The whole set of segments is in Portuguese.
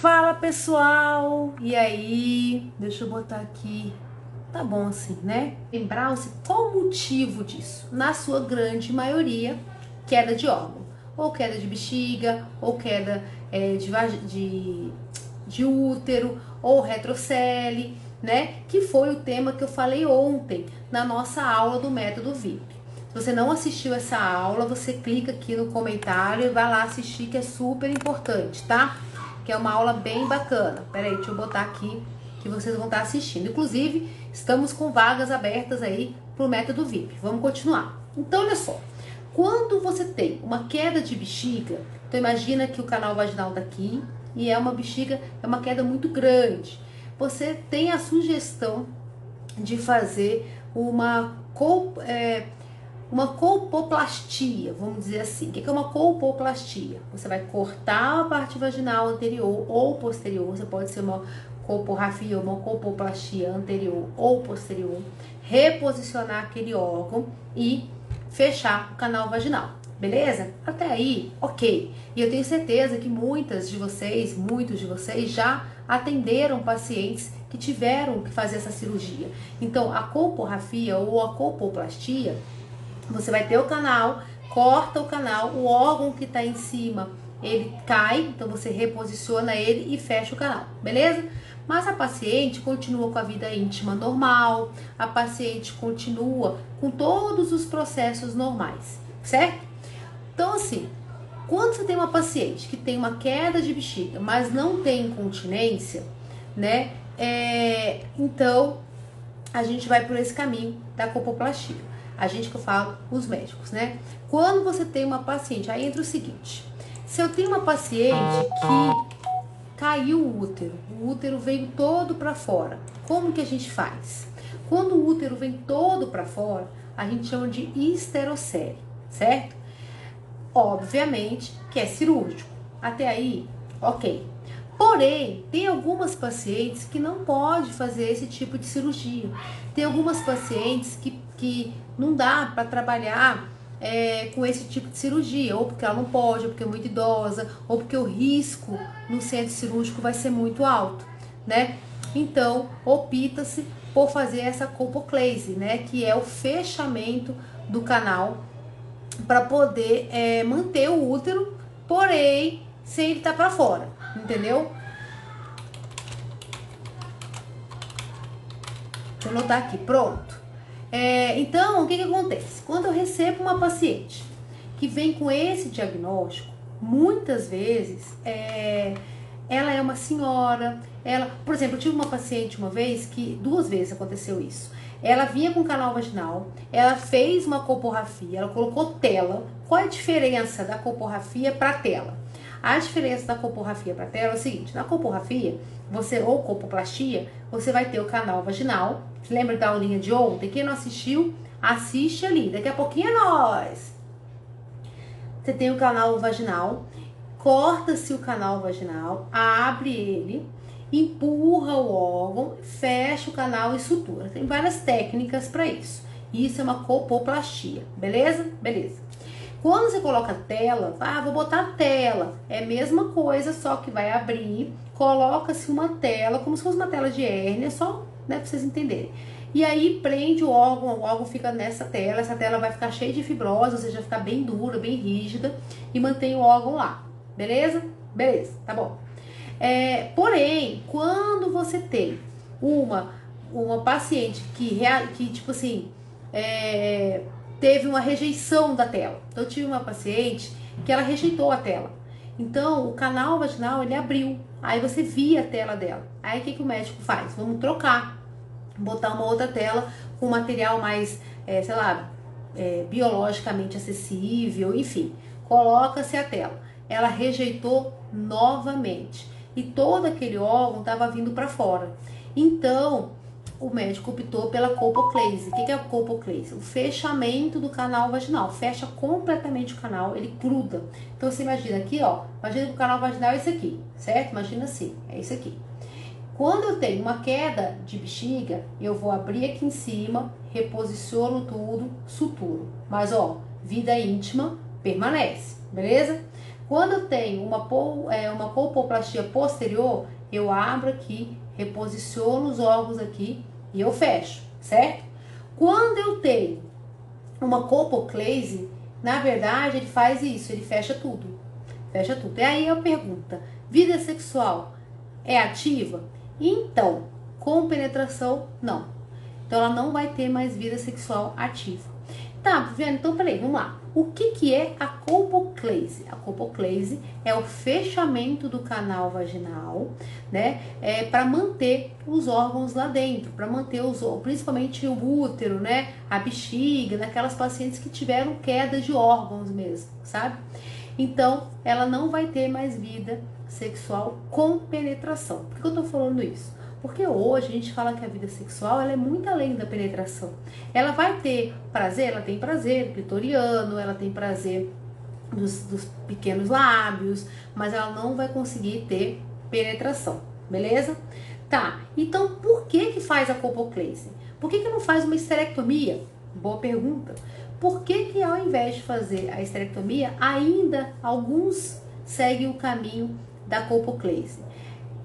Fala pessoal, e aí? Deixa eu botar aqui, tá bom assim, né? Lembrar-se qual o motivo disso? Na sua grande maioria, queda de órgão, ou queda de bexiga, ou queda de útero, ou retrocele, né? Que foi o tema que eu falei ontem na nossa aula do método VIP. Se você não assistiu essa aula, você clica aqui no comentário e vai lá assistir, que é super importante, tá? Que é uma aula bem bacana. Peraí, deixa eu botar aqui que vocês vão estar assistindo. Inclusive, estamos com vagas abertas aí pro método VIP. Vamos continuar. Então, olha só. Quando você tem uma queda de bexiga, então imagina que o canal vaginal tá aqui e é uma bexiga, é uma queda muito grande. Você tem a sugestão de fazer uma colpoplastia, vamos dizer assim. O que é uma colpoplastia? Você vai cortar a parte vaginal anterior ou posterior, você pode ser uma colporrafia ou uma colpoplastia anterior ou posterior, reposicionar aquele órgão e fechar o canal vaginal. Beleza? Até aí, ok. E eu tenho certeza que muitos de vocês já atenderam pacientes que tiveram que fazer essa cirurgia. Então, a colporrafia ou a colpoplastia, você vai ter o canal, corta o canal, o órgão que está em cima, ele cai, então você reposiciona ele e fecha o canal, beleza? Mas a paciente continua com a vida íntima normal, a paciente continua com todos os processos normais, certo? Então, assim, quando você tem uma paciente que tem uma queda de bexiga, mas não tem incontinência, né? Então, a gente vai por esse caminho da colpoplastia. A gente que eu falo, os médicos, né? Quando você tem uma paciente, aí entra o seguinte: se eu tenho uma paciente que caiu o útero veio todo para fora, como que a gente faz? Quando o útero vem todo para fora, a gente chama de esterocele, certo? Obviamente que é cirúrgico. Até aí, ok. Porém, tem algumas pacientes que não pode fazer esse tipo de cirurgia. Tem algumas pacientes que não dá para trabalhar com esse tipo de cirurgia, ou porque ela não pode, ou porque é muito idosa, ou porque o risco no centro cirúrgico vai ser muito alto, né? Então, opta-se por fazer essa colpoclase, né? Que é o fechamento do canal para poder manter o útero, porém sem ele estar para fora, entendeu? Deixa eu anotar aqui, pronto. Então, o que acontece? Quando eu recebo uma paciente que vem com esse diagnóstico, muitas vezes ela é uma senhora, por exemplo, eu tive uma paciente uma vez que 2 vezes aconteceu isso. Ela vinha com canal vaginal, ela fez uma colporrafia, ela colocou tela. Qual é a diferença da colporrafia para tela? A diferença da colporrafia para tela é o seguinte: na colporrafia, ou colpoplastia, você vai ter o canal vaginal. Você lembra da aulinha de ontem? Quem não assistiu, assiste ali. Daqui a pouquinho é nós. Você tem o canal vaginal, corta-se o canal vaginal, abre ele, empurra o órgão, fecha o canal e sutura. Tem várias técnicas para isso. Isso é uma colpoplastia, beleza? Beleza. Quando você coloca tela, vou botar tela. É a mesma coisa, só que vai abrir, coloca-se uma tela, como se fosse uma tela de hérnia, só, né, pra vocês entenderem. E aí prende o órgão fica nessa tela, essa tela vai ficar cheia de fibrose, ou seja, vai ficar bem dura, bem rígida, e mantém o órgão lá. Beleza? Beleza, tá bom. Porém, quando você tem uma paciente que tipo assim, teve uma rejeição da tela. Então, eu tive uma paciente que ela rejeitou a tela. Então, o canal vaginal, ele abriu. Aí você via a tela dela. Aí, o que o médico faz? Vamos trocar. Botar uma outra tela com material mais, sei lá, biologicamente acessível, enfim. Coloca-se a tela. Ela rejeitou novamente. E todo aquele órgão estava vindo para fora. Então, o médico optou pela colpoclase. O que é a colpoclase? O fechamento do canal vaginal. Fecha completamente o canal, ele gruda. Então você imagina aqui, ó. Imagina que o canal vaginal é esse aqui, certo? Imagina assim, é isso aqui. Quando eu tenho uma queda de bexiga, eu vou abrir aqui em cima, reposiciono tudo, suturo. Mas ó, vida íntima permanece, beleza? Quando eu tenho uma colpoplastia posterior, eu abro aqui, reposiciono os órgãos aqui e eu fecho, certo? Quando eu tenho uma colpoclase, na verdade, ele faz isso, ele fecha tudo. Fecha tudo. E aí eu pergunto, vida sexual é ativa? Então, com penetração, não. Então ela não vai ter mais vida sexual ativa. Tá, vendo? Então, peraí, vamos lá. O que é a colpoclase? A colpoclase é o fechamento do canal vaginal, né? Para manter os órgãos lá dentro, para manter principalmente o útero, né? A bexiga, naquelas pacientes que tiveram queda de órgãos mesmo, sabe? Então, ela não vai ter mais vida sexual com penetração. Por que eu tô falando isso? Porque hoje a gente fala que a vida sexual ela é muito além da penetração. Ela vai ter prazer, ela tem prazer clitoriano, ela tem prazer dos pequenos lábios, mas ela não vai conseguir ter penetração, beleza? Tá, então por que faz a colpoclase? Por que não faz uma esterectomia? Boa pergunta. Por que ao invés de fazer a esterectomia, ainda alguns seguem o caminho da colpoclase?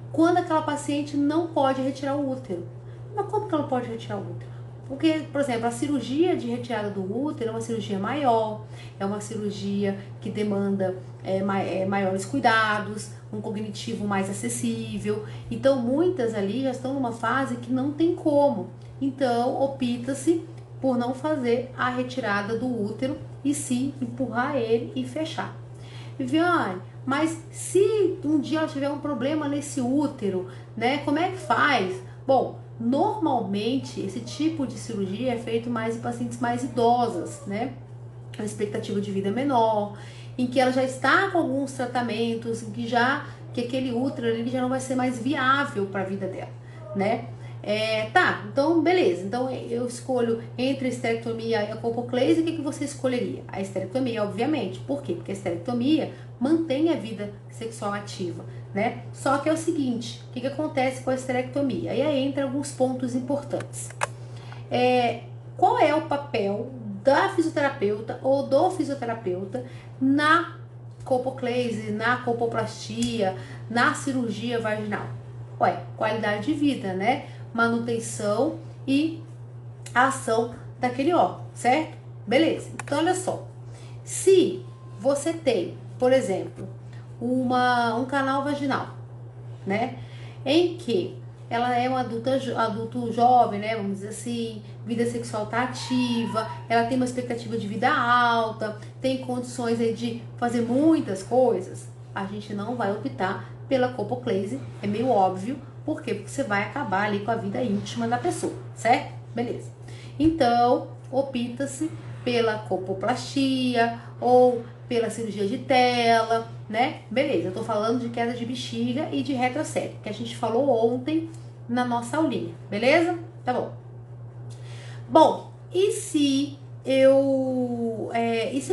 Quando aquela paciente não pode retirar o útero. Mas como que ela pode retirar o útero? Porque, por exemplo, a cirurgia de retirada do útero é uma cirurgia maior, é uma cirurgia que demanda maiores cuidados, um cognitivo mais acessível. Então, muitas ali já estão numa fase que não tem como. Então, opta-se por não fazer a retirada do útero e sim empurrar ele e fechar. Viviane, mas se um dia ela tiver um problema nesse útero, né, como é que faz? Bom, normalmente esse tipo de cirurgia é feito mais em pacientes mais idosas, né, uma expectativa de vida menor, em que ela já está com alguns tratamentos, em que aquele útero ele já não vai ser mais viável para a vida dela, né? Tá, então beleza. Então eu escolho entre a esterectomia e a colpoclase. O que você escolheria? A esterectomia, obviamente. Por quê? Porque a esterectomia mantém a vida sexual ativa, né? Só que é o seguinte, o que acontece com a esterectomia? E aí entra alguns pontos importantes. Qual é o papel da fisioterapeuta ou do fisioterapeuta na colpoclase, na colpoplastia, na cirurgia vaginal? Qualidade de vida, né? Manutenção e ação daquele órgão, certo? Beleza. Então, olha só. Se você tem, por exemplo, um canal vaginal, né? Em que ela é um adulto jovem, né? Vamos dizer assim, vida sexual tá ativa, ela tem uma expectativa de vida alta, tem condições aí de fazer muitas coisas, a gente não vai optar pela colpoclase, é meio óbvio. Por quê? Porque você vai acabar ali com a vida íntima da pessoa, certo? Beleza. Então, opta-se pela colpoplastia ou pela cirurgia de tela, né? Beleza, eu tô falando de queda de bexiga e de retrocéptico, que a gente falou ontem na nossa aulinha, beleza? Tá bom. Bom, e se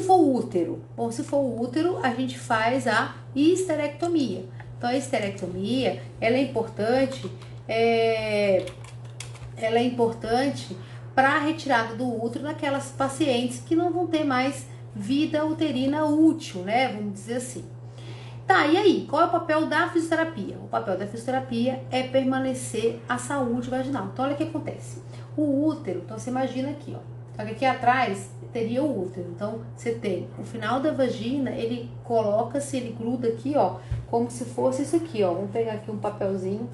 for útero? Bom, se for útero, a gente faz a histerectomia. Então, a histerectomia, ela é importante para a retirada do útero daquelas pacientes que não vão ter mais vida uterina útil, né? Vamos dizer assim. Tá, e aí? Qual é o papel da fisioterapia? O papel da fisioterapia é permanecer a saúde vaginal. Então, olha o que acontece. O útero, então você imagina aqui, ó. Só que aqui atrás teria o útero. Então, você tem o final da vagina, ele coloca-se, ele gruda aqui, ó, como se fosse isso aqui, ó. Vamos pegar aqui um papelzinho,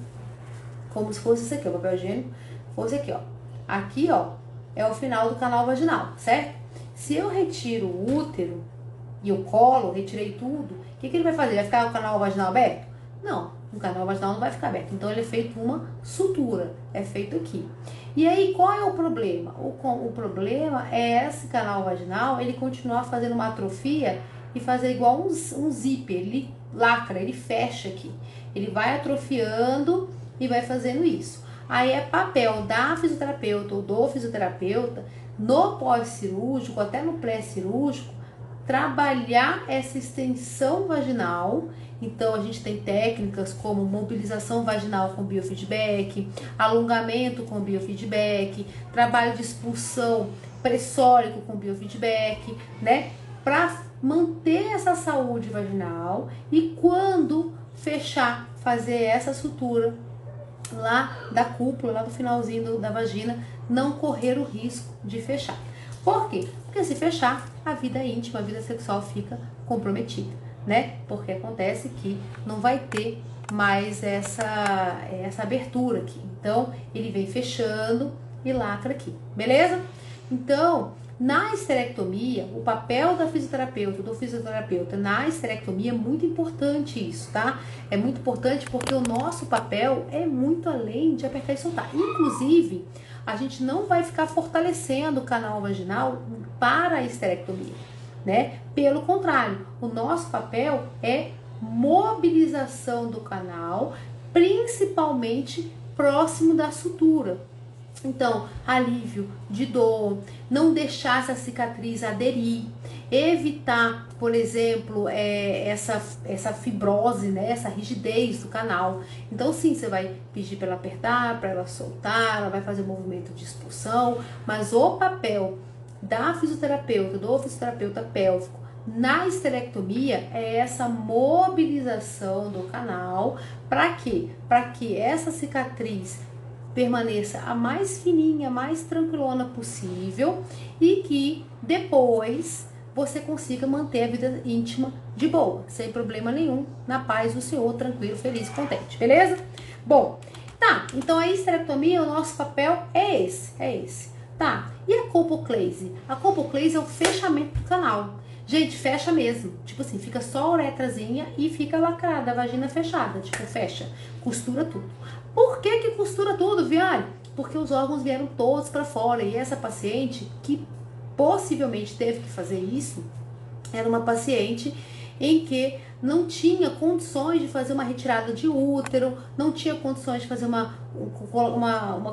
como se fosse isso aqui, ó, papel higiênico, fosse aqui, ó. Aqui, ó, é o final do canal vaginal, certo? Se eu retiro o útero e o colo, retirei tudo, o que ele vai fazer? Vai ficar o canal vaginal aberto? Não, o canal vaginal não vai ficar aberto. Então, ele é feito uma sutura, é feito aqui. E aí, qual é o problema? O problema é esse canal vaginal, ele continuar fazendo uma atrofia e fazer igual um zíper, ele lacra, ele fecha aqui. Ele vai atrofiando e vai fazendo isso. Aí é papel da fisioterapeuta ou do fisioterapeuta, no pós-cirúrgico, até no pré-cirúrgico, trabalhar essa extensão vaginal. Então, a gente tem técnicas como mobilização vaginal com biofeedback, alongamento com biofeedback, trabalho de expulsão pressórico com biofeedback, né? Para manter essa saúde vaginal e quando fechar, fazer essa sutura lá da cúpula, lá do finalzinho da vagina, não correr o risco de fechar. Por quê? Porque se fechar, a vida íntima, a vida sexual fica comprometida, né? Porque acontece que não vai ter mais essa abertura aqui. Então, ele vem fechando e lacra aqui, beleza? Então, na esterectomia, o papel da fisioterapeuta, do fisioterapeuta na esterectomia é muito importante isso, tá? É muito importante porque o nosso papel é muito além de apertar e soltar. Inclusive, a gente não vai ficar fortalecendo o canal vaginal para a esterectomia, né? Pelo contrário, o nosso papel é mobilização do canal, principalmente próximo da sutura. Então, alívio de dor, não deixar essa cicatriz aderir, evitar, por exemplo, essa fibrose, né, essa rigidez do canal. Então, sim, você vai pedir para ela apertar, para ela soltar, ela vai fazer um movimento de expulsão, mas o papel da fisioterapeuta, do fisioterapeuta pélvico, na esterectomia é essa mobilização do canal. Para quê? Para que essa cicatriz permaneça a mais fininha, mais tranquilona possível e que depois você consiga manter a vida íntima de boa, sem problema nenhum, na paz do Senhor, tranquilo, feliz, contente, beleza? Bom, tá, então a esterectomia, o nosso papel é esse, tá? E a colpoclase? A colpoclase é o fechamento do canal. Gente, fecha mesmo, tipo assim, fica só a uretrazinha e fica lacrada, a vagina fechada, tipo, fecha, costura tudo. Por que costura tudo, Viane? Porque os órgãos vieram todos para fora e essa paciente que possivelmente teve que fazer isso era uma paciente em que não tinha condições de fazer uma retirada de útero, não tinha condições de fazer uma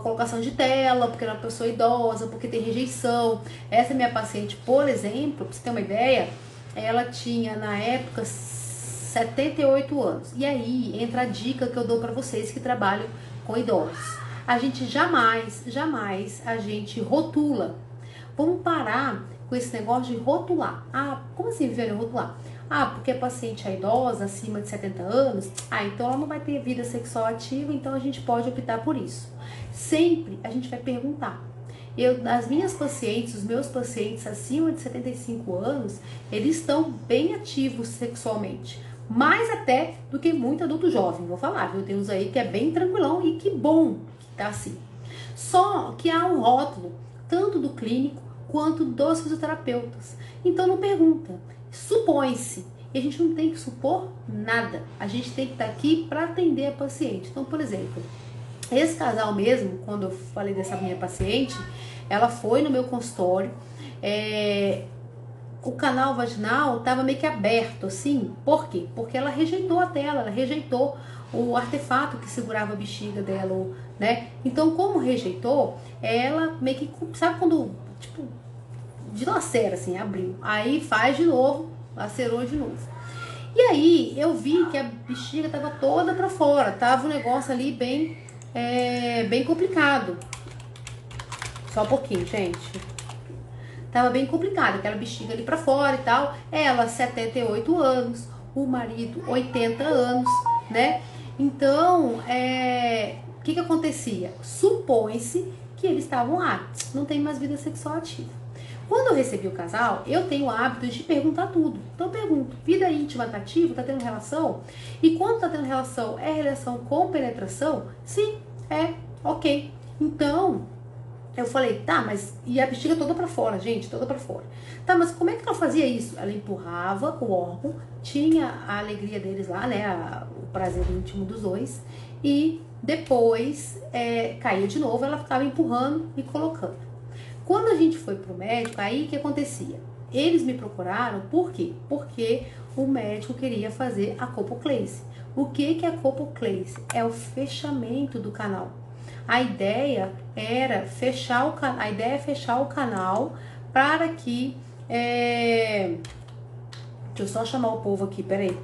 colocação de tela, porque era uma pessoa idosa, porque tem rejeição. Essa minha paciente, por exemplo, pra você ter uma ideia, ela tinha na época 78 anos. E aí entra a dica que eu dou para vocês que trabalham com idosos. A gente jamais a gente rotula. Vamos parar com esse negócio de rotular. Ah, como assim, Viviane, rotular? Ah, porque a paciente é idosa, acima de 70 anos, então ela não vai ter vida sexual ativa, então a gente pode optar por isso. Sempre a gente vai perguntar. As minhas pacientes, os meus pacientes acima de 75 anos, eles estão bem ativos sexualmente. Mais até do que muito adulto jovem, vou falar, viu? Tem uns aí que é bem tranquilão e que bom que tá assim. Só que há um rótulo, tanto do clínico quanto dos fisioterapeutas. Então não pergunta, supõe-se. E a gente não tem que supor nada. A gente tem que estar aqui para atender a paciente. Então, por exemplo, esse casal mesmo, quando eu falei dessa minha paciente, ela foi no meu consultório, o canal vaginal estava meio que aberto, assim. Por quê? Porque ela rejeitou a tela, ela rejeitou o artefato que segurava a bexiga dela, né? Então, como rejeitou, ela meio que, sabe quando, tipo, dilacera, assim, abriu. Aí faz de novo, lacerou de novo. E aí, eu vi que a bexiga tava toda pra fora, tava um negócio ali bem complicado. Só um pouquinho, gente. Tava bem complicado, aquela bexiga ali pra fora e tal. Ela, 78 anos, o marido, 80 anos, né? Então, o que acontecia? Supõe-se que eles estavam aptos, não tem mais vida sexual ativa. Quando eu recebi o casal, eu tenho o hábito de perguntar tudo. Então eu pergunto, vida íntima tá ativa? Tá tendo relação? E quando tá tendo relação, é relação com penetração? Sim, ok. Então, eu falei, tá, mas... E a bexiga toda pra fora, gente, toda pra fora. Tá, mas como é que ela fazia isso? Ela empurrava o órgão, tinha a alegria deles lá, né, o prazer íntimo dos dois, e depois caía de novo, ela ficava empurrando e colocando. Quando a gente foi pro médico, aí o que acontecia? Eles me procuraram, por quê? Porque o médico queria fazer a colpoclase. O que é a colpoclase? É o fechamento do canal. A ideia era fechar o canal para que... Deixa eu só chamar o povo aqui, peraí.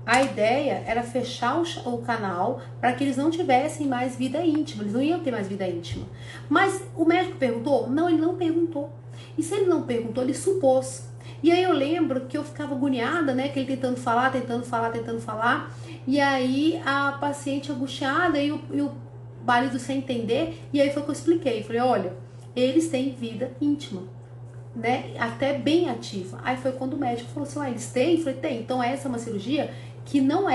A ideia era fechar o canal para que eles não tivessem mais vida íntima, eles não iam ter mais vida íntima. Mas o médico perguntou? Não, ele não perguntou. E se ele não perguntou, ele supôs. E aí eu lembro que eu ficava agoniada, né? Que ele tentando falar, tentando falar, tentando falar. E aí a paciente angustiada e o marido sem entender. E aí foi que eu expliquei. Falei, olha, eles têm vida íntima, né? Até bem ativa. Aí foi quando o médico falou assim, eles têm? Eu falei, tem. Então essa é uma cirurgia que não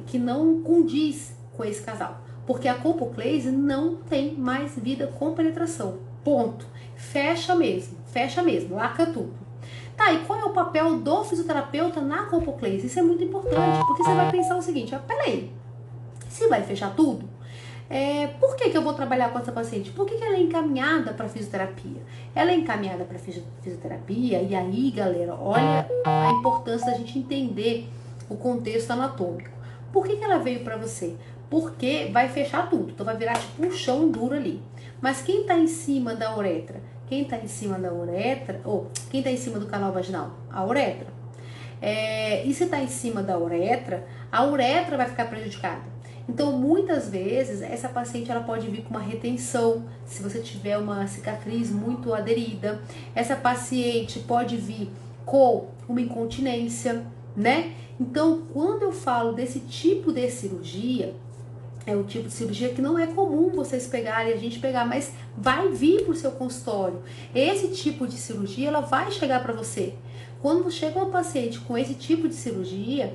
que não condiz com esse casal. Porque a colpoclase não tem mais vida com penetração. Ponto. Fecha mesmo, laca tudo. Tá, e qual é o papel do fisioterapeuta na colpoclase? Isso é muito importante, porque você vai pensar o seguinte, peraí, se vai fechar tudo, por que eu vou trabalhar com essa paciente? Por que ela é encaminhada para fisioterapia? Ela é encaminhada para fisioterapia, e aí, galera, olha a importância da gente entender o contexto anatômico. Por que ela veio para você? Porque vai fechar tudo, então vai virar tipo um chão duro ali. Mas quem está em cima da uretra? Quem está em cima da uretra, ou quem está em cima do canal vaginal? A uretra. E se está em cima da uretra, a uretra vai ficar prejudicada. Então, muitas vezes, essa paciente ela pode vir com uma retenção, se você tiver uma cicatriz muito aderida. Essa paciente pode vir com uma incontinência, né? Então, quando eu falo desse tipo de cirurgia, é o tipo de cirurgia que não é comum vocês pegarem, a gente pegar, mas vai vir para o seu consultório. Esse tipo de cirurgia, ela vai chegar para você. Quando chega uma paciente com esse tipo de cirurgia,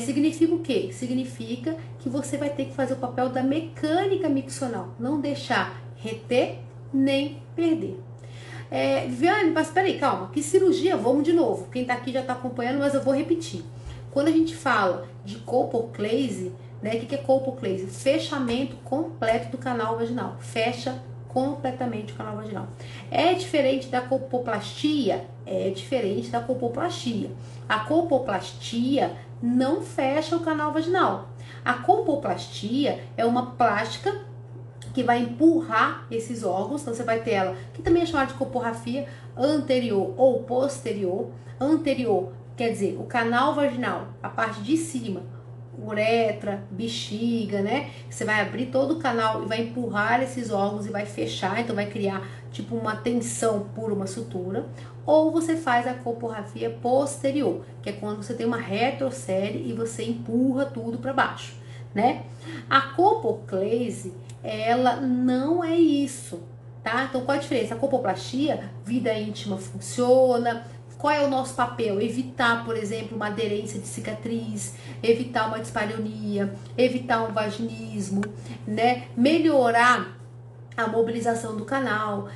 significa o quê? Significa que você vai ter que fazer o papel da mecânica miccional, não deixar reter nem perder. Viviane, mas peraí, calma, que cirurgia? Vamos de novo. Quem tá aqui já tá acompanhando, mas eu vou repetir. Quando a gente fala de colpoclase, né? O que é colpoclase? Fechamento completo do canal vaginal. Fecha completamente o canal vaginal. É diferente da colpoplastia? É diferente da colpoplastia. A colpoplastia não fecha o canal vaginal. A colpoplastia é uma plástica que vai empurrar esses órgãos, então você vai ter ela, que também é chamada de colporrafia, anterior ou posterior. Anterior quer dizer o canal vaginal, a parte de cima, uretra, bexiga, né? Você vai abrir todo o canal e vai empurrar esses órgãos e vai fechar, então vai criar tipo uma tensão por uma sutura. Ou você faz a colporrafia posterior, que é quando você tem uma retrocele e você empurra tudo para baixo, né? A colpoclase, ela não é isso, tá? Então qual a diferença? A colpoplastia, vida íntima funciona. Qual é o nosso papel? Evitar, por exemplo, uma aderência de cicatriz, evitar uma dispareunia, evitar um vaginismo, né? Melhorar a mobilização do canal.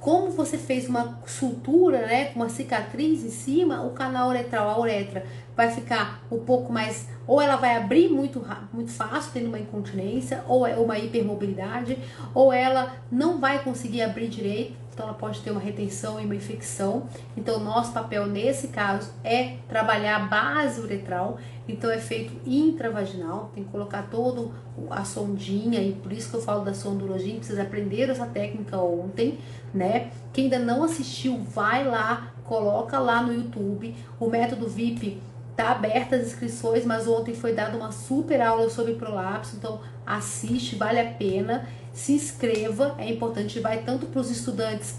Como você fez uma sutura, né, com uma cicatriz em cima, o canal uretral, a uretra, vai ficar um pouco mais, ou ela vai abrir muito fácil, tendo uma incontinência, ou uma hipermobilidade, ou ela não vai conseguir abrir direito, então ela pode ter uma retenção e uma infecção. Então o nosso papel nesse caso é trabalhar a base uretral, então é feito intravaginal, tem que colocar toda a sondinha, e por isso que eu falo da sondurologia, vocês aprenderam essa técnica ontem, né? Quem ainda não assistiu, vai lá, coloca lá no YouTube. O método VIP tá aberto as inscrições, mas ontem foi dada uma super aula sobre prolapso, então assiste, vale a pena. Se inscreva, é importante, vai tanto para os estudantes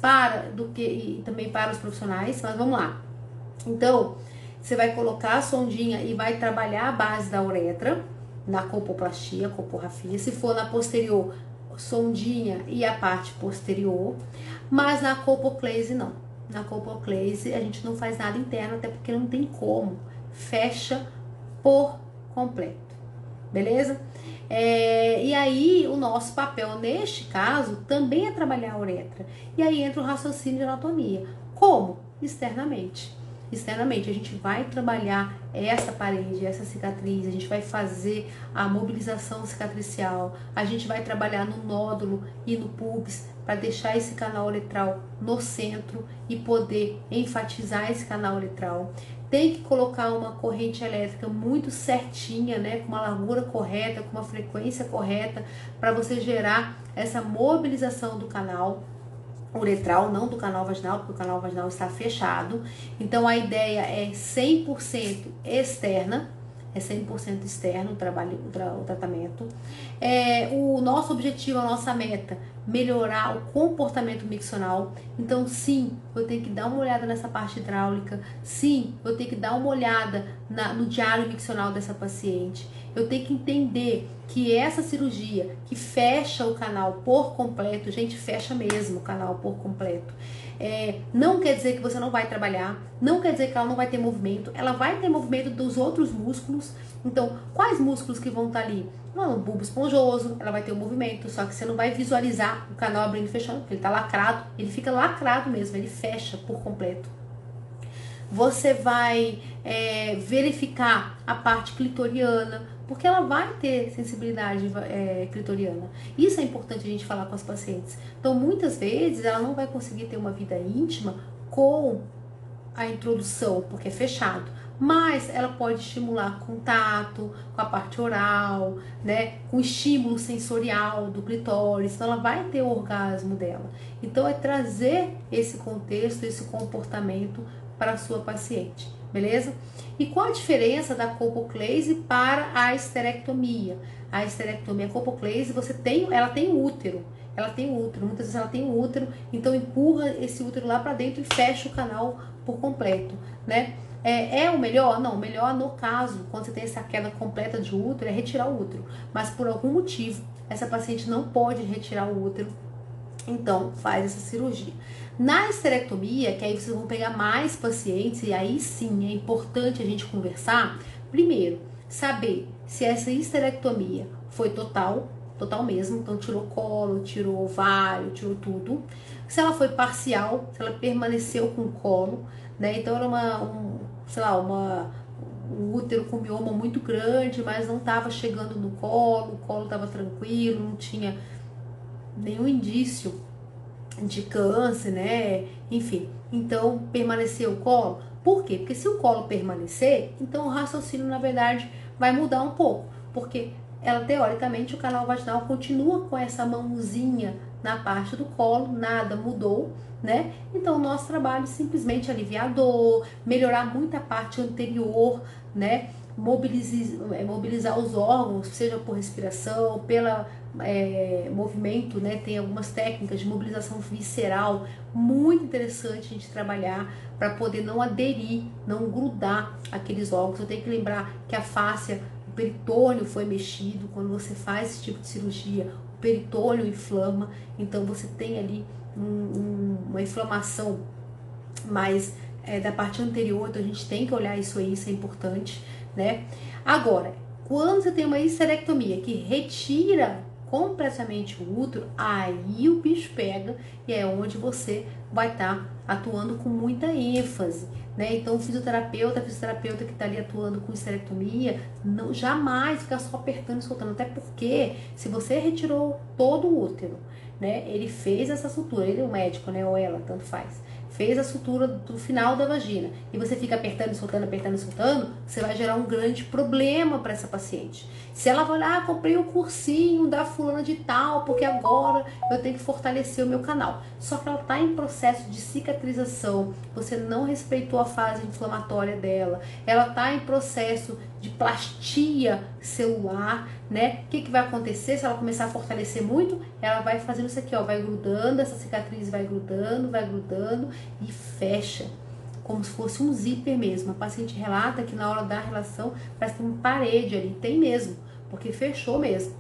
e também para os profissionais, mas vamos lá. Então, você vai colocar a sondinha e vai trabalhar a base da uretra na colpoplastia, colporrafia. Se for na posterior, sondinha e a parte posterior, mas na colpoclase não. Na colpoclase a gente não faz nada interno, até porque não tem como. Fecha por completo, beleza? E aí o nosso papel neste caso também é trabalhar a uretra. E aí entra o raciocínio de anatomia. Como? Externamente. Externamente, a gente vai trabalhar essa parede, essa cicatriz, a gente vai fazer a mobilização cicatricial, a gente vai trabalhar no nódulo e no pubis para deixar esse canal uretral no centro e poder enfatizar esse canal uretral. Tem que colocar uma corrente elétrica muito certinha, né, com uma largura correta, com uma frequência correta, para você gerar essa mobilização do canal. uretral, não do canal vaginal, porque o canal vaginal está fechado. Então a ideia é 100% externa, é 100% externo o tratamento. O nosso objetivo, a nossa meta, melhorar o comportamento miccional. Então sim, eu tenho que dar uma olhada nessa parte hidráulica, sim, eu tenho que dar uma olhada no diário miccional dessa paciente. Eu tenho que entender que essa cirurgia que fecha o canal por completo, gente, fecha mesmo o canal por completo. Não quer dizer que você não vai trabalhar, não quer dizer que ela não vai ter movimento, ela vai ter movimento dos outros músculos. Então, quais músculos que vão estar ali? O bulbo esponjoso, ela vai ter um movimento, só que você não vai visualizar o canal abrindo e fechando, porque ele está lacrado, ele fica lacrado mesmo, ele fecha por completo. Você vai verificar a parte clitoriana, porque ela vai ter sensibilidade clitoriana. Isso é importante a gente falar com as pacientes. Então, muitas vezes, ela não vai conseguir ter uma vida íntima com a introdução, porque é fechado. Mas ela pode estimular contato com a parte oral, né? Com estímulo sensorial do clitóris. Então, ela vai ter o orgasmo dela. Então, é trazer esse contexto, esse comportamento para a sua paciente, beleza? E qual a diferença da colpoclase para a esterectomia? A esterectomia, a colpoclase, ela tem útero. Ela tem útero, muitas vezes ela tem um útero, então empurra esse útero lá para dentro e fecha o canal por completo, né? É o melhor? Não, o melhor no caso, quando você tem essa queda completa de útero, é retirar o útero. Mas por algum motivo, essa paciente não pode retirar o útero, então faz essa cirurgia. Na esterectomia, que aí vocês vão pegar mais pacientes, e aí sim é importante a gente conversar. Primeiro, saber se essa esterectomia foi total mesmo, então tirou colo, tirou ovário, tirou tudo. Se ela foi parcial, se ela permaneceu com colo, né? Então era um útero com mioma muito grande, mas não estava chegando no colo, o colo estava tranquilo, não tinha nenhum indício de câncer, né? Enfim, então permaneceu o colo. Por quê? Porque se o colo permanecer, então o raciocínio, na verdade, vai mudar um pouco. Porque ela, teoricamente, o canal vaginal continua com essa mãozinha na parte do colo, nada mudou, né? Então o nosso trabalho é simplesmente aliviar a dor, melhorar muito a parte anterior, né? Mobilizar os órgãos, seja por respiração, pela movimento, né? Tem algumas técnicas de mobilização visceral muito interessante a gente trabalhar para poder não aderir, não grudar aqueles órgãos. Eu tenho que lembrar que a fáscia, o peritônio foi mexido. Quando você faz esse tipo de cirurgia, o peritônio inflama, então você tem ali uma inflamação mais da parte anterior, então a gente tem que olhar isso aí, isso é importante, né? Agora, quando você tem uma histerectomia que retira completamente o útero, aí o bicho pega e é onde você vai estar atuando com muita ênfase, né? Então, o fisioterapeuta que está ali atuando com histerectomia, não jamais fica só apertando e soltando, até porque se você retirou todo o útero, né? Ele fez essa sutura, ele é o médico, né? Ou ela, tanto faz. Fez a sutura do final da vagina e você fica apertando e soltando, você vai gerar um grande problema para essa paciente. Se ela vai lá, comprei o cursinho da fulana de tal, porque agora eu tenho que fortalecer o meu canal. Só que ela está em processo de cicatrização, você não respeitou a fase inflamatória dela, ela está em processo de plastia celular, né? O que vai acontecer se ela começar a fortalecer muito? Ela vai fazendo isso aqui, ó, vai grudando, essa cicatriz vai grudando e fecha, como se fosse um zíper mesmo. A paciente relata que na hora da relação parece que tem uma parede ali, tem mesmo, porque fechou mesmo.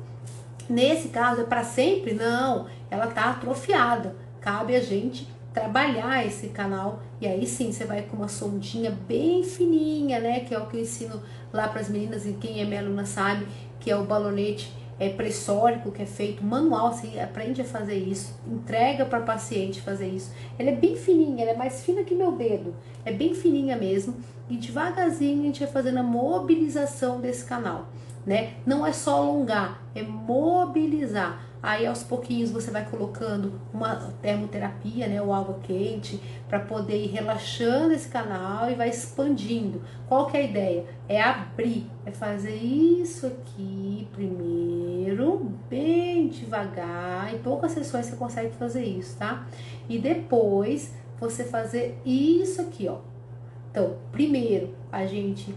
Nesse caso, é para sempre? Não, ela tá atrofiada. Cabe a gente trabalhar esse canal e aí sim você vai com uma sondinha bem fininha, né? Que é o que eu ensino lá para as meninas, e quem é minha aluna sabe que é o balonete pressórico, que é feito manual. Você aprende a fazer isso, entrega para paciente fazer isso. Ela é bem fininha, ela é mais fina que meu dedo, é bem fininha mesmo, e devagarzinho a gente vai fazendo a mobilização desse canal, né? Não é só alongar, é mobilizar. Aí aos pouquinhos você vai colocando uma termoterapia, né, ou água quente, para poder ir relaxando esse canal e vai expandindo. Qual que é a ideia? É abrir, é fazer isso aqui primeiro, bem devagar, em poucas sessões você consegue fazer isso, tá? E depois você fazer isso aqui, ó. Então, primeiro a gente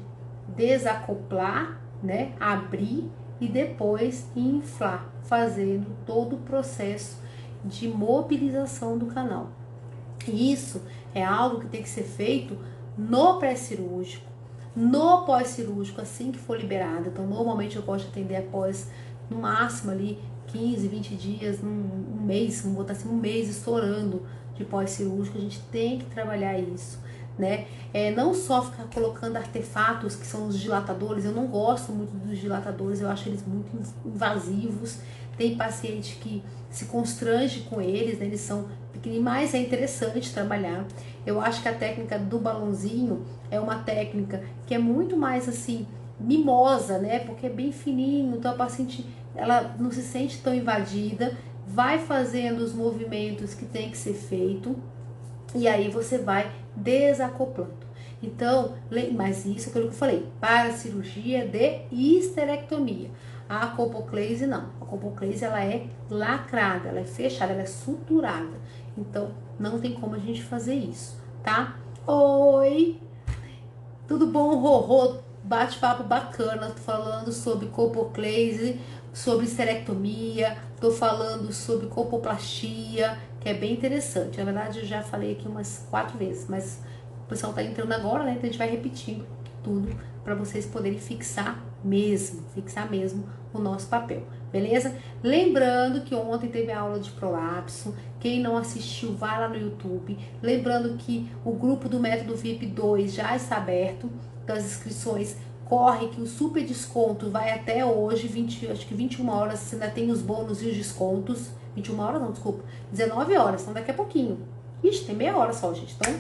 desacoplar, né, abrir e depois inflar, fazendo todo o processo de mobilização do canal. E isso é algo que tem que ser feito no pré-cirúrgico, no pós-cirúrgico, assim que for liberado. Então, normalmente eu gosto de atender após, no máximo ali, 15, 20 dias, um mês, vamos botar assim, um mês estourando de pós-cirúrgico. A gente tem que trabalhar isso, né? Não só ficar colocando artefatos que são os dilatadores. Eu não gosto muito dos dilatadores, eu acho eles muito invasivos. Tem paciente que se constrange com eles, né? Eles são pequenininhos, mas é interessante trabalhar. Eu acho que a técnica do balãozinho é uma técnica que é muito mais assim mimosa, né? Porque é bem fininho, então a paciente ela não se sente tão invadida, vai fazendo os movimentos que tem que ser feito e aí você vai desacoplando. Então, mas isso é aquilo que eu falei, para a cirurgia de histerectomia. A colpoclase não. A colpoclase ela é lacrada, ela é fechada, ela é suturada. Então, não tem como a gente fazer isso, tá? Oi! Tudo bom, Rorô? Bate-papo bacana, tô falando sobre colpoclase, sobre histerectomia, tô falando sobre colpoplastia, que é bem interessante. Na verdade, eu já falei aqui umas 4 vezes, mas o pessoal tá entrando agora, né? Então a gente vai repetindo tudo para vocês poderem fixar mesmo o nosso papel, beleza? Lembrando que ontem teve a aula de prolapso. Quem não assistiu, vai lá no YouTube. Lembrando que o grupo do Método VIP 2 já está aberto. Então as inscrições corre que o super desconto vai até hoje, acho que 21 horas, você ainda tem os bônus e os descontos. 21 horas não, desculpa, 19 horas, então daqui a pouquinho. Ixi, tem meia hora só, gente, então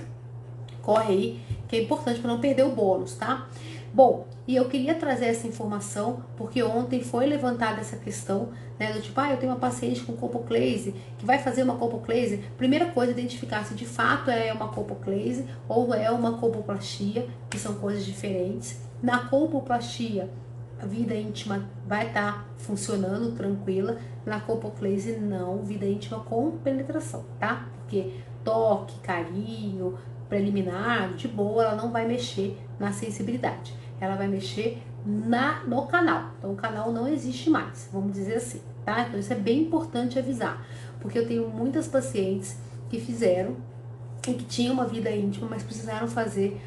corre aí, que é importante para não perder o bônus, tá? Bom, e eu queria trazer essa informação, porque ontem foi levantada essa questão, né, do tipo, eu tenho uma paciente com colpoclase, que vai fazer uma colpoclase. Primeira coisa, identificar se de fato é uma colpoclase ou é uma colpoplastia, que são coisas diferentes. Na colpoplastia, a vida íntima vai estar funcionando tranquila. Na colpoclase, não, vida íntima com penetração, tá? Porque toque, carinho, preliminar, de boa, ela não vai mexer na sensibilidade. Ela vai mexer no canal. Então, o canal não existe mais, vamos dizer assim, tá? Então, isso é bem importante avisar. Porque eu tenho muitas pacientes que fizeram e que tinham uma vida íntima, mas precisaram fazer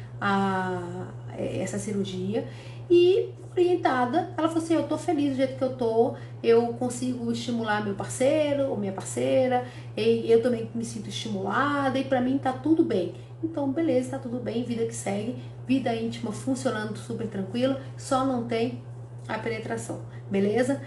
essa cirurgia. E orientada, ela falou assim, eu tô feliz do jeito que eu tô, eu consigo estimular meu parceiro ou minha parceira, e eu também me sinto estimulada, e pra mim tá tudo bem. Então, beleza, tá tudo bem, vida que segue, vida íntima funcionando super tranquila, só não tem a penetração, beleza?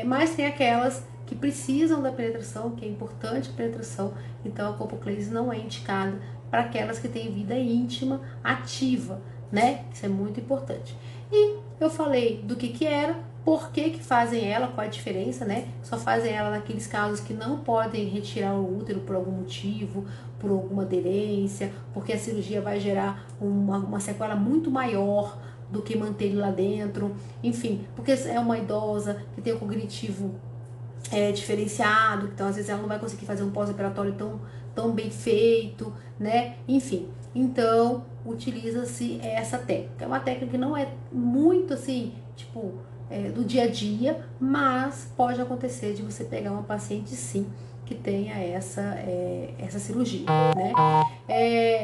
Mas tem aquelas que precisam da penetração, que é importante a penetração, então a colpoclase não é indicada para aquelas que têm vida íntima ativa, né? Isso é muito importante. E eu falei do que era, por que fazem ela, qual a diferença, né? Só fazem ela naqueles casos que não podem retirar o útero por algum motivo, por alguma aderência, porque a cirurgia vai gerar uma sequela muito maior do que manter ele lá dentro, enfim, porque é uma idosa que tem o cognitivo diferenciado, então às vezes ela não vai conseguir fazer um pós-operatório tão bem feito, né? Enfim, então utiliza-se essa técnica. É uma técnica que não é muito assim, tipo, do dia a dia, mas pode acontecer de você pegar uma paciente sim que tenha essa cirurgia, né?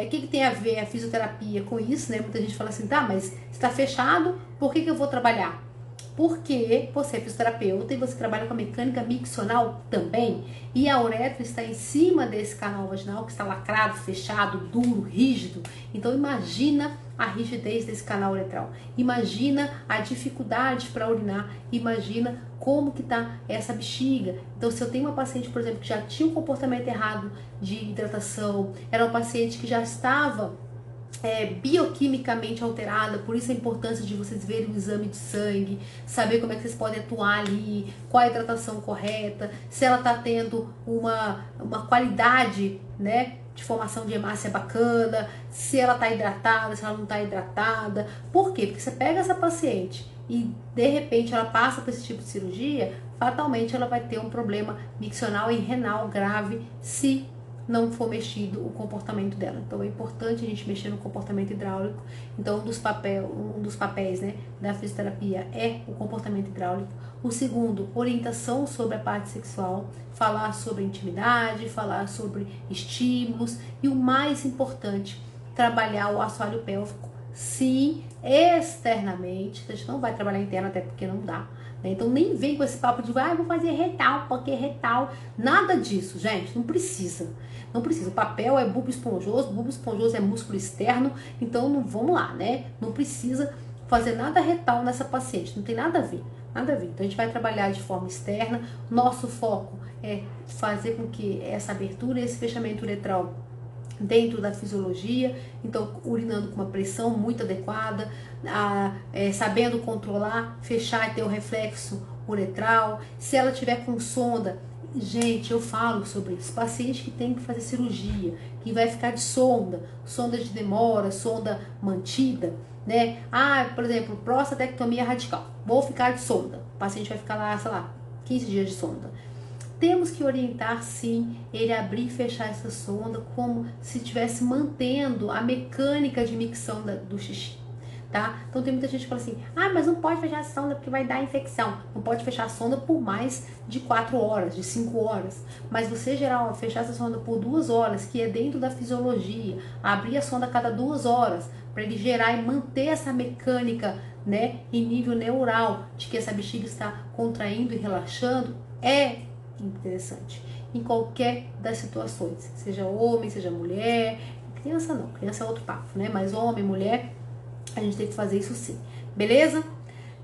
O que tem a ver a fisioterapia com isso, né? Muita gente fala assim, tá, mas está fechado, por que eu vou trabalhar? Porque você é fisioterapeuta e você trabalha com a mecânica miccional também, e a uretra está em cima desse canal vaginal que está lacrado, fechado, duro, rígido. Então imagina a rigidez desse canal uretral, imagina a dificuldade para urinar, imagina como que tá essa bexiga. Então, se eu tenho uma paciente, por exemplo, que já tinha um comportamento errado de hidratação, era uma paciente que já estava bioquimicamente alterada, por isso a importância de vocês verem o exame de sangue, saber como é que vocês podem atuar ali, qual a hidratação correta, se ela está tendo uma qualidade, né, de formação de hemácia bacana, se ela está hidratada, se ela não está hidratada. Por quê? Porque você pega essa paciente e de repente ela passa por esse tipo de cirurgia, fatalmente ela vai ter um problema miccional e renal grave se não for mexido o comportamento dela. Então é importante a gente mexer no comportamento hidráulico. Então um dos papéis, né, da fisioterapia é o comportamento hidráulico. O segundo, orientação sobre a parte sexual, falar sobre intimidade, falar sobre estímulos e o mais importante, trabalhar o assoalho pélvico, sim, externamente. A gente não vai trabalhar interno até porque não dá. Então nem vem com esse papo de vou fazer retal, porque retal. Nada disso, gente, não precisa. Não precisa. O papel é bulbo esponjoso é músculo externo, então não, vamos lá, né? Não precisa fazer nada retal nessa paciente, não tem nada a ver. Nada a ver. Então a gente vai trabalhar de forma externa. Nosso foco é fazer com que essa abertura e esse fechamento uretral dentro da fisiologia, então urinando com uma pressão muito adequada, sabendo controlar, fechar e ter o reflexo uretral. Se ela tiver com sonda, gente, eu falo sobre isso, paciente que tem que fazer cirurgia, que vai ficar de sonda de demora, sonda mantida, né? Por exemplo, prostatectomia radical, vou ficar de sonda, o paciente vai ficar lá, sei lá, 15 dias de sonda. Temos que orientar, sim, ele a abrir e fechar essa sonda como se estivesse mantendo a mecânica de micção do xixi, tá? Então tem muita gente que fala assim, mas não pode fechar a sonda porque vai dar infecção. Não pode fechar a sonda por mais de 4 horas, de 5 horas. Mas você fechar essa sonda por 2 horas, que é dentro da fisiologia, abrir a sonda a cada 2 horas, para ele gerar e manter essa mecânica, né, em nível neural, de que essa bexiga está contraindo e relaxando, é interessante em qualquer das situações, seja homem, seja mulher. Criança não, criança é outro papo, né? Mas homem, mulher, a gente tem que fazer isso sim, beleza?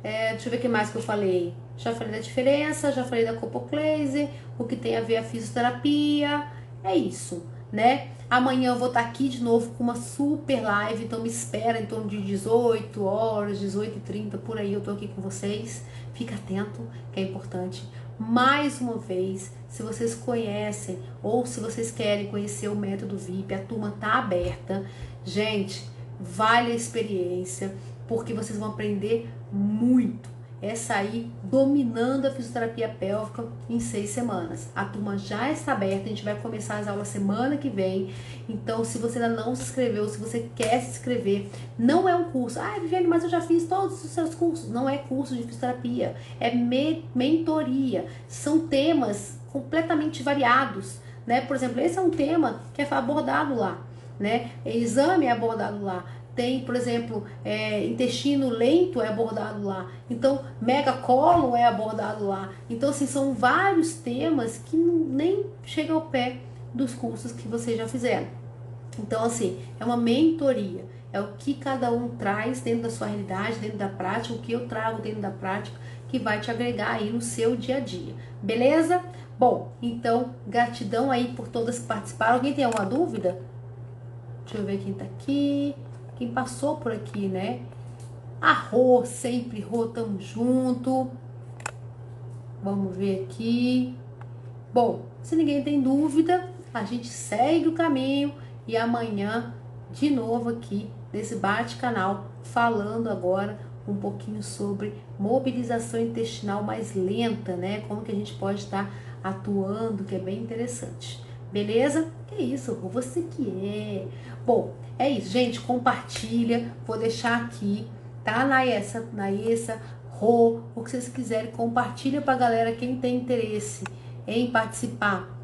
Deixa eu ver o que mais que eu falei. Já falei da diferença, já falei da copoclase, o que tem a ver a fisioterapia. É isso, né? Amanhã eu vou estar aqui de novo com uma super live, então me espera em torno de 18 horas, 18h30, por aí eu tô aqui com vocês. Fica atento, que é importante. Mais uma vez, se vocês conhecem ou se vocês querem conhecer o método VIP, a turma tá aberta. Gente, vale a experiência, porque vocês vão aprender muito. É sair dominando a fisioterapia pélvica em 6 semanas. A turma já está aberta, a gente vai começar as aulas semana que vem. Então, se você ainda não se inscreveu, se você quer se inscrever, não é um curso. Viviane, mas eu já fiz todos os seus cursos. Não é curso de fisioterapia, é mentoria. São temas completamente variados, né? Por exemplo, esse é um tema que é abordado lá, né? Exame é abordado lá. Tem, por exemplo, intestino lento é abordado lá. Então, megacólon é abordado lá. Então, assim, são vários temas que nem chegam ao pé dos cursos que vocês já fizeram. Então, assim, é uma mentoria. É o que cada um traz dentro da sua realidade, dentro da prática, o que eu trago dentro da prática, que vai te agregar aí no seu dia a dia. Beleza? Bom, então, gratidão aí por todas que participaram. Alguém tem alguma dúvida? Deixa eu ver quem tá aqui. Quem passou por aqui, né? A Rô, sempre Rô, tamo junto. Vamos ver aqui. Bom, se ninguém tem dúvida, a gente segue o caminho e amanhã, de novo aqui, nesse bate-canal, falando agora um pouquinho sobre mobilização intestinal mais lenta, né? Como que a gente pode estar atuando, que é bem interessante. Beleza? Que isso, Rô, você que é. Bom, é isso, gente, compartilha, vou deixar aqui, tá? Na essa, Rô, o que vocês quiserem, compartilha pra galera, quem tem interesse em participar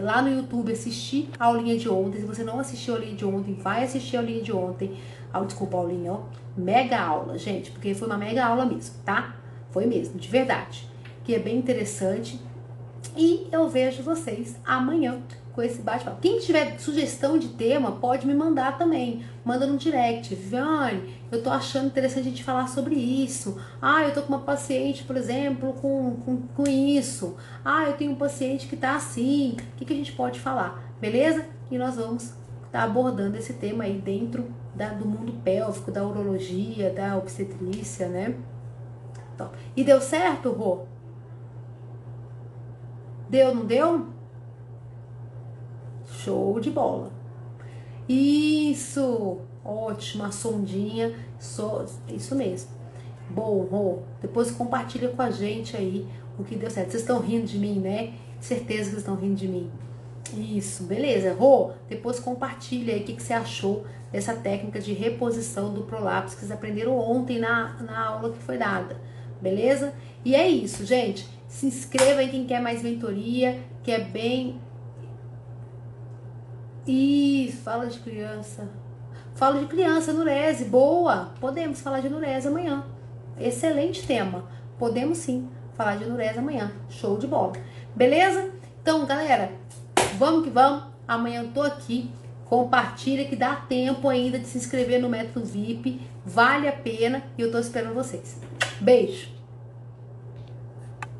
lá no YouTube, assistir a aulinha de ontem. Se você não assistiu a aulinha de ontem, vai assistir a aulinha de ontem. Desculpa, a aulinha, ó, mega aula, gente, porque foi uma mega aula mesmo, tá? Foi mesmo, de verdade, que é bem interessante. E eu vejo vocês amanhã com esse bate-papo. Quem tiver sugestão de tema, pode me mandar também. Manda no direct. Viviane, eu tô achando interessante a gente falar sobre isso. Eu tô com uma paciente, por exemplo, com isso. Eu tenho um paciente que tá assim. O que a gente pode falar? Beleza? E nós vamos estar abordando esse tema aí dentro do mundo pélvico, da urologia, da obstetrícia, né? Então, e deu certo, Rô? Deu, não deu? Show de bola. Isso, ótimo, a sondinha, isso mesmo. Bom, Rô, depois compartilha com a gente aí o que deu certo. Vocês estão rindo de mim, né? Certeza que vocês estão rindo de mim. Isso, beleza. Rô, depois compartilha aí o que você achou dessa técnica de reposição do prolapso que vocês aprenderam ontem na aula que foi dada. Beleza? E é isso, gente. Se inscreva aí quem quer mais mentoria, que é bem... Ih, fala de criança. Fala de criança, nurese, boa. Podemos falar de nurese amanhã. Excelente tema. Podemos sim falar de nurese amanhã. Show de bola. Beleza? Então, galera, vamos que vamos. Amanhã eu tô aqui. Compartilha que dá tempo ainda de se inscrever no método VIP. Vale a pena e eu tô esperando vocês. Beijo!